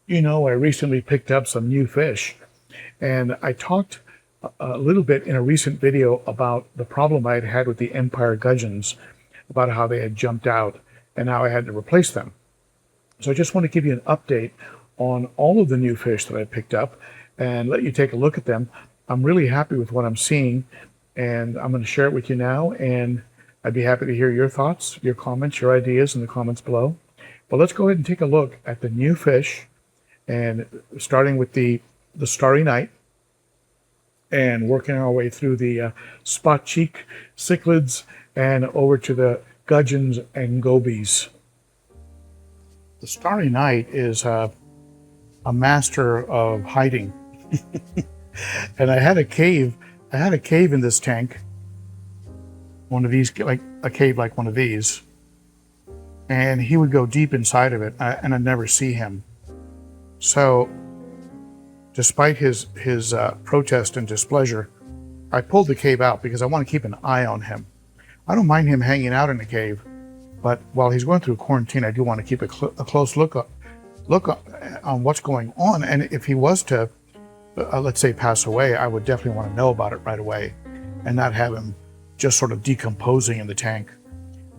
You know, I recently picked up some new fish, and I talked a little bit in a recent video about the problem I had had with the Empire Gudgeons, about how they had jumped out and how I had to replace them. So I just want to give you an update on all of the new fish that I picked up and let you take a look at them. I'm really happy with what I'm seeing, and I'm going to share it with you now, and I'd be happy to hear your thoughts, your comments, your ideas in the comments below. But let's go ahead and take a look at the new fish, and starting with the Starry Night and working our way through the spot cheek cichlids and over to the gudgeons and gobies. The Starry Night is a master of hiding. And I had a cave in this tank, one of these, like a cave like one of these, and he would go deep inside of it, and I'd never see him. So despite his protest and displeasure, I pulled the cave out because I want to keep an eye on him. I don't mind him hanging out in the cave, but while he's going through quarantine, I do want to keep a close look on what's going on. And if he was to, let's say, pass away, I would definitely want to know about it right away and not have him just sort of decomposing in the tank.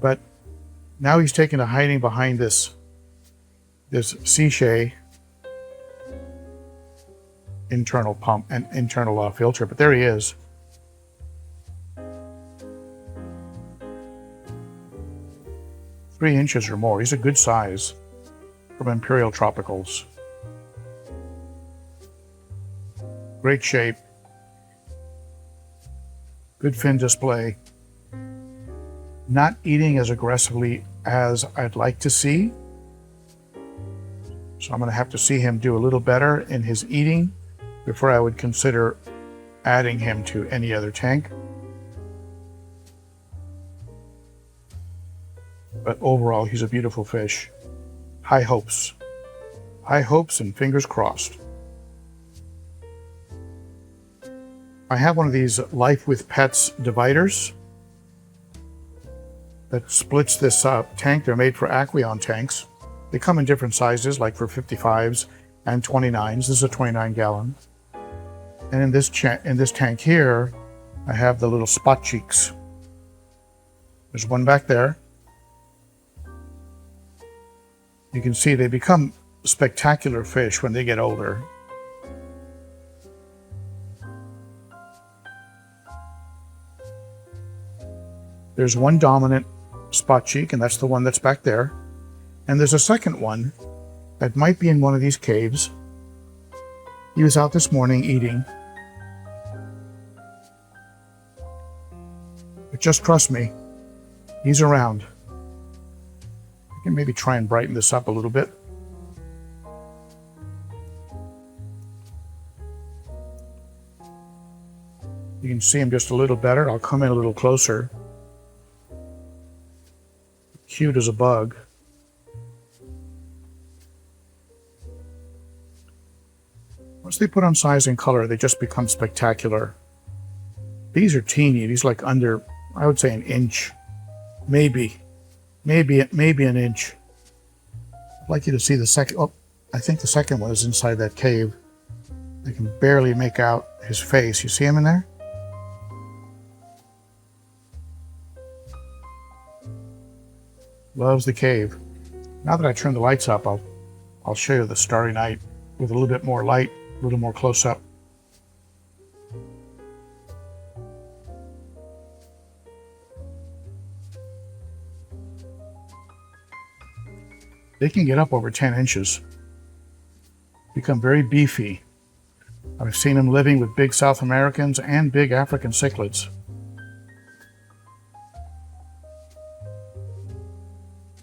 But now he's taken to hiding behind this Cichlids internal pump and internal filter, but there he is. Three inches or more. He's a good size from Imperial Tropicals. Great shape. Good fin display. Not eating as aggressively as I'd like to see. So I'm going to have to see him do a little better in his eating before I would consider adding him to any other tank. But overall, he's a beautiful fish. High hopes. High hopes and fingers crossed. I have one of these Life with Pets dividers that splits this tank. They're made for aquarium tanks. They come in different sizes, like for 55s and 29s. This is a 29 gallon. And in this tank here, I have the little spot cheeks. There's one back there. You can see they become spectacular fish when they get older. There's one dominant spot cheek, and that's the one that's back there. And there's a second one that might be in one of these caves. He was out this morning eating. But just trust me, he's around. I can maybe try and brighten this up a little bit. You can see him just a little better. I'll come in a little closer. Cute as a bug. Once they put on size and color, they just become spectacular. These are teeny. These are like under, I would say, an inch. Maybe an inch. I'd like you to see the second. Oh, I think the second one is inside that cave. I can barely make out his face. You see him in there? Loves the cave. Now that I turn the lights up, I'll show you the Starry Night with a little bit more light, a little more close up. They can get up over 10 inches. Become very beefy. I've seen them living with big South Americans and big African cichlids.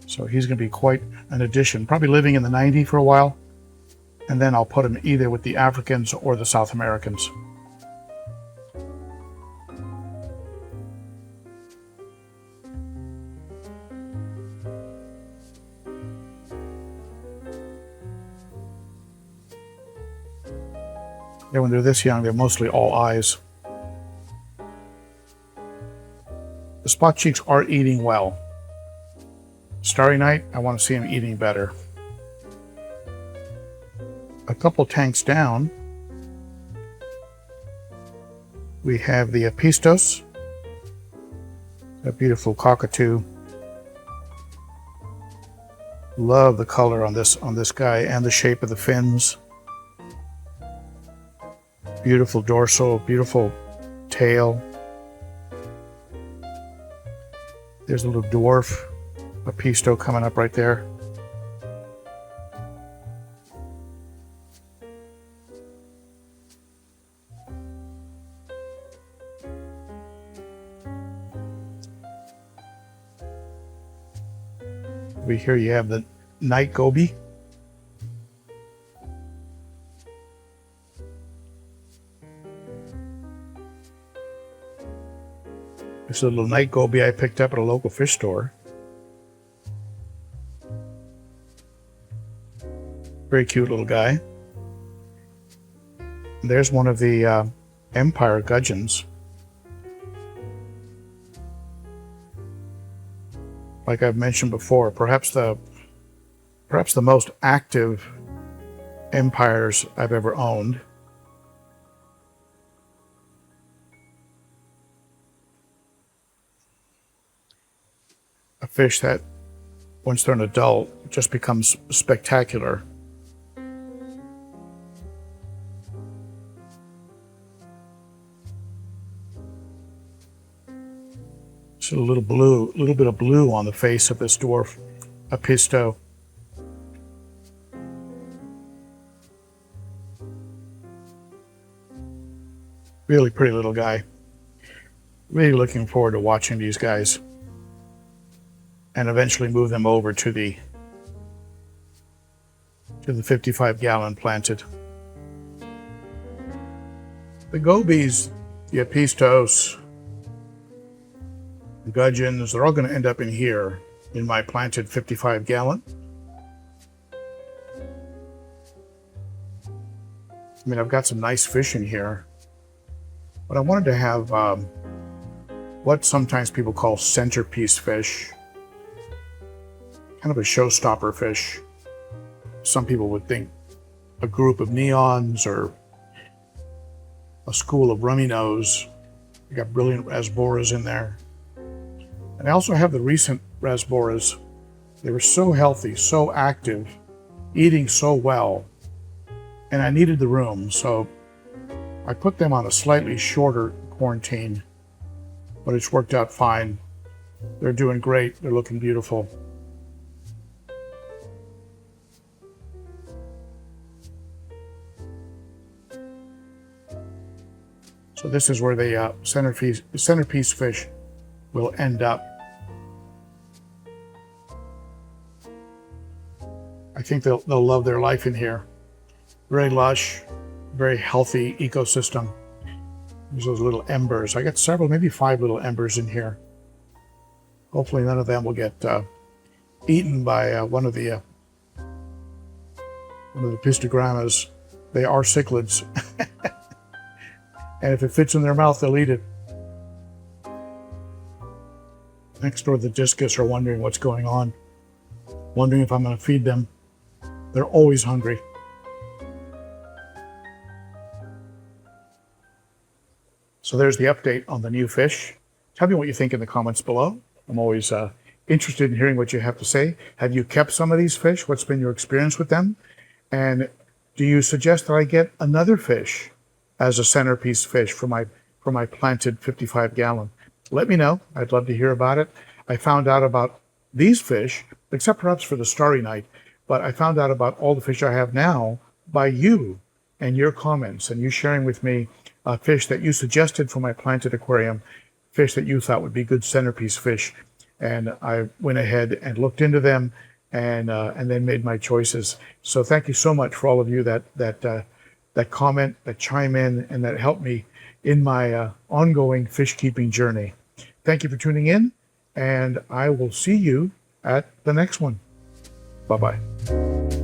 So he's going to be quite an addition. Probably living in the 90 for a while. And then I'll put him either with the Africans or the South Americans. Yeah, when they're this young, they're mostly all eyes. The spot cheeks are eating well. Starry Night, I want to see him eating better. a couple tanks down, we have the Apistos, a beautiful cockatoo. Love the color on this guy and the shape of the fins. Beautiful dorsal, beautiful tail. There's a little dwarf Apisto coming up right there. Over here you have the night Goby. This is a little night Goby I picked up at a local fish store. Very cute little guy. There's one of the Empire Gudgeons. Like I've mentioned before, perhaps the most active empires I've ever owned. A fish that, once they're an adult, just becomes spectacular. A little bit of blue on the face of this dwarf Apisto. Really pretty little guy. Really looking forward to watching these guys and eventually move them over to the 55-gallon planted. The Gobies, the Apistos, the Gudgeons, they're all going to end up in here in my planted 55-gallon. I mean, I've got some nice fish in here, but I wanted to have what sometimes people call centerpiece fish, kind of a showstopper fish. Some people would think a group of neons or a school of rummy nose. We got brilliant Rasboras in there. And I also have the recent Rasboras. They were so healthy, so active, eating so well, and I needed the room, so I put them on a slightly shorter quarantine, but it's worked out fine. They're doing great. They're looking beautiful. So this is where the centerpiece fish will end up. I think they'll love their life in here. Very lush, very healthy ecosystem. There's those little embers. I got several, maybe 5 little embers in here. Hopefully none of them will get eaten by one of the pistogrammas. They are cichlids. And if it fits in their mouth, they'll eat it. Next door, the discus are wondering what's going on, wondering if I'm going to feed them. They're always hungry. So there's the update on the new fish. Tell me what you think in the comments below. I'm always interested in hearing what you have to say. Have you kept some of these fish? What's been your experience with them? And do you suggest that I get another fish as a centerpiece fish for my planted 55-gallon? Let me know. I'd love to hear about it. I found out about these fish, except perhaps for the Starry Night, but I found out about all the fish I have now by you and your comments and you sharing with me fish that you suggested for my planted aquarium, fish that you thought would be good centerpiece fish. And I went ahead and looked into them and then made my choices. So thank you so much for all of you that comment, that chime in, and that help me in my ongoing fish keeping journey. Thank you for tuning in, and I will see you at the next one. Bye-bye.